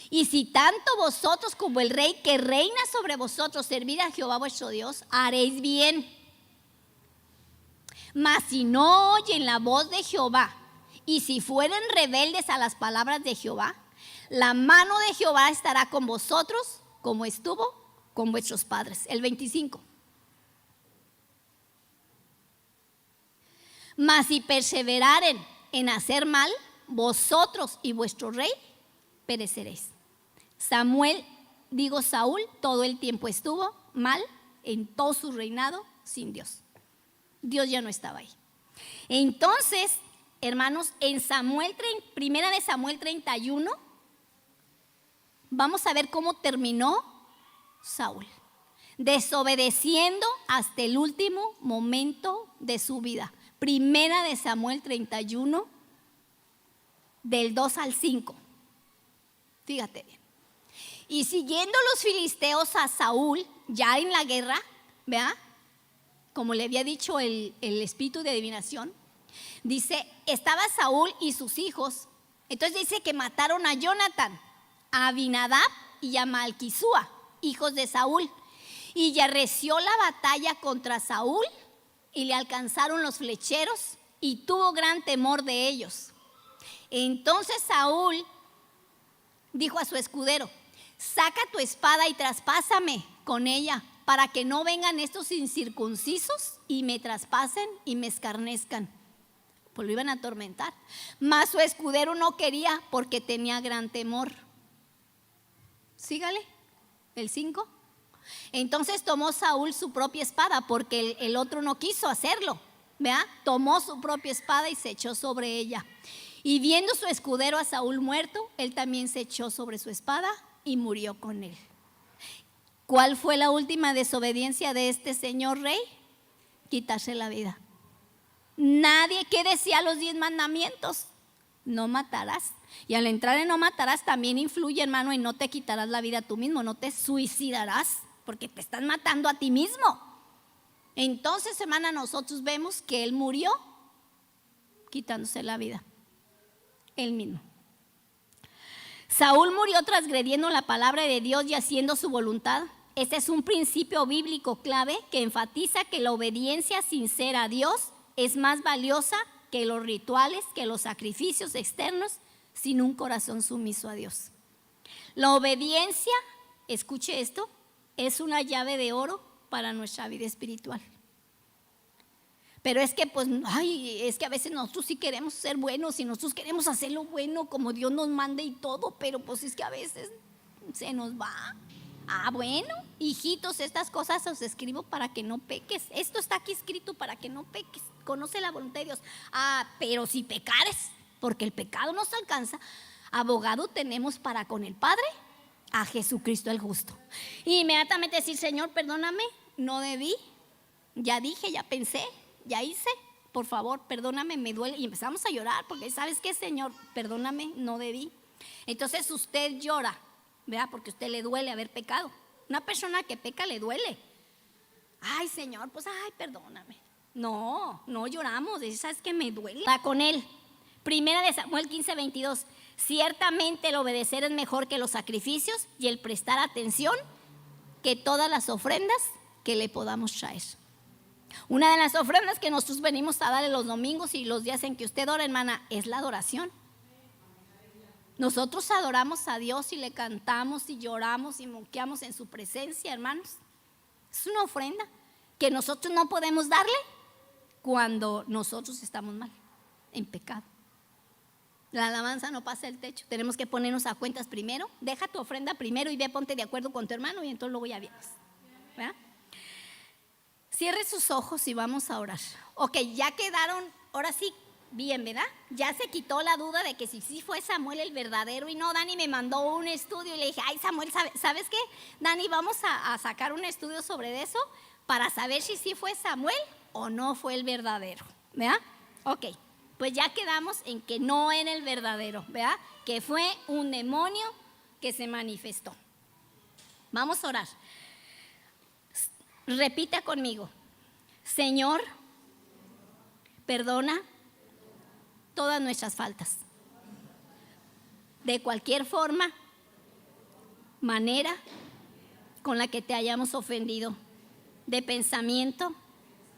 y si tanto vosotros como el rey que reina sobre vosotros servir a Jehová vuestro Dios, haréis bien. Mas si no oyen la voz de Jehová, y si fueren rebeldes a las palabras de Jehová, la mano de Jehová estará con vosotros como estuvo con vuestros padres. El 25. Mas si perseveraren en hacer mal, vosotros y vuestro rey pereceréis. Saúl, todo el tiempo estuvo mal en todo su reinado sin Dios. Dios ya no estaba ahí. Entonces, hermanos, en Primera de Samuel 31, vamos a ver cómo terminó Saúl, desobedeciendo hasta el último momento de su vida. Primera de Samuel 31, del 2 al 5. Fíjate bien. Y siguiendo los filisteos a Saúl, ya en la guerra, ¿verdad? Como le había dicho el espíritu de adivinación, dice, estaba Saúl y sus hijos. Entonces dice que mataron a Jonatán, a Abinadab y a Malquisúa, hijos de Saúl. Y arreció la batalla contra Saúl y le alcanzaron los flecheros y tuvo gran temor de ellos. Entonces Saúl dijo a su escudero, saca tu espada y traspásame con ella, para que no vengan estos incircuncisos y me traspasen y me escarnezcan. Pues lo iban a atormentar. Mas su escudero no quería porque tenía gran temor. Sígale, el 5. Entonces tomó Saúl su propia espada, porque el otro no quiso hacerlo, ¿verdad? Tomó su propia espada y se echó sobre ella. Y viendo su escudero a Saúl muerto, él también se echó sobre su espada y murió con él. ¿Cuál fue la última desobediencia de este señor rey? Quitarse la vida. Nadie que decía los 10 mandamientos. no matarás. Y al entrar en no matarás también influye, hermano, en no te quitarás la vida tú mismo, no te suicidarás, porque te estás matando a ti mismo. Entonces, hermana, nosotros vemos que él murió quitándose la vida, él mismo. Saúl murió transgrediendo la palabra de Dios y haciendo su voluntad. Este es un principio bíblico clave que enfatiza que la obediencia sincera a Dios es más valiosa que los rituales, que los sacrificios externos, sin un corazón sumiso a Dios. La obediencia, escuche esto, es una llave de oro para nuestra vida espiritual. Pero es que es que a veces nosotros sí queremos ser buenos y nosotros queremos hacer lo bueno como Dios nos manda y todo, pero pues es que a veces se nos va. Bueno, hijitos, estas cosas os escribo para que no peques. Esto está aquí escrito para que no peques. Conoce la voluntad de Dios. Pero si pecares, porque el pecado nos alcanza, abogado tenemos para con el Padre, a Jesucristo el justo. Y inmediatamente decir, Señor, perdóname, no debí, ya dije, ya pensé, ya hice, por favor, perdóname, me duele. Y empezamos a llorar porque ¿sabes qué, Señor? Perdóname, no debí. Entonces usted llora, ¿verdad? Porque a usted le duele haber pecado. Una persona que peca le duele. Ay, Señor, perdóname. No lloramos, ¿sabes qué? Me duele. Va con él. Primera de Samuel 15:22. Ciertamente el obedecer es mejor que los sacrificios y el prestar atención que todas las ofrendas que le podamos traer. Una de las ofrendas que nosotros venimos a darle los domingos y los días en que usted ora, hermana, es la adoración. Nosotros adoramos a Dios y le cantamos y lloramos y moqueamos en su presencia, hermanos. Es una ofrenda que nosotros no podemos darle cuando nosotros estamos mal, en pecado. La alabanza no pasa el techo. Tenemos que ponernos a cuentas primero. Deja tu ofrenda primero y ponte de acuerdo con tu hermano y entonces luego ya vienes, ¿verdad? Cierre sus ojos y vamos a orar. Ok, ya quedaron, ahora sí, bien, ¿verdad? Ya se quitó la duda de que si sí fue Samuel el verdadero y no. Dani me mandó un estudio y le dije, ay, Samuel, ¿sabes qué? Dani, vamos a sacar un estudio sobre eso para saber si sí fue Samuel o no fue el verdadero, ¿verdad? Ok, pues ya quedamos en que no era el verdadero, ¿verdad? Que fue un demonio que se manifestó. Vamos a orar. Repita conmigo. Señor, perdona todas nuestras faltas. De cualquier forma, manera con la que te hayamos ofendido, de pensamiento,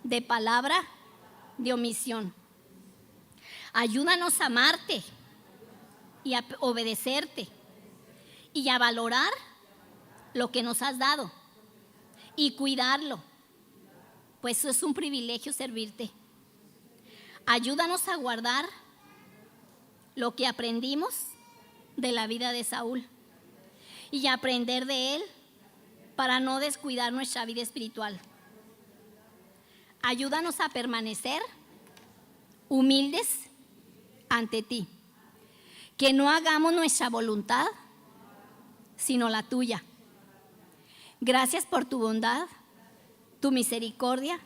de palabra, de omisión. Ayúdanos a amarte y a obedecerte y a valorar lo que nos has dado y cuidarlo, pues es un privilegio servirte. Ayúdanos a guardar lo que aprendimos de la vida de Saúl y a aprender de él para no descuidar nuestra vida espiritual. Ayúdanos a permanecer humildes ante ti, que no hagamos nuestra voluntad, sino la tuya. Gracias por tu bondad, tu misericordia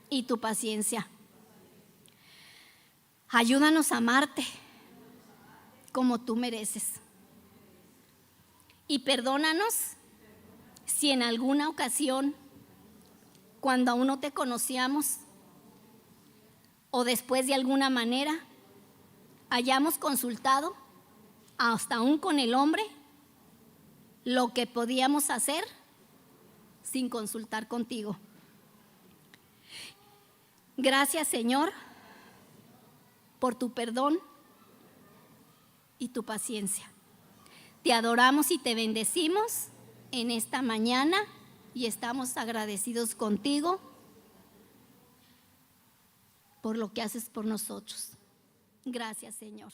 y tu paciencia. Ayúdanos a amarte como tú mereces. Y perdónanos si en alguna ocasión, cuando aún no te conocíamos, o después de alguna manera, hayamos consultado, hasta aún con el hombre, lo que podíamos hacer sin consultar contigo. Gracias, Señor, por tu perdón y tu paciencia. Te adoramos y te bendecimos en esta mañana y estamos agradecidos contigo por lo que haces por nosotros. Gracias, Señor.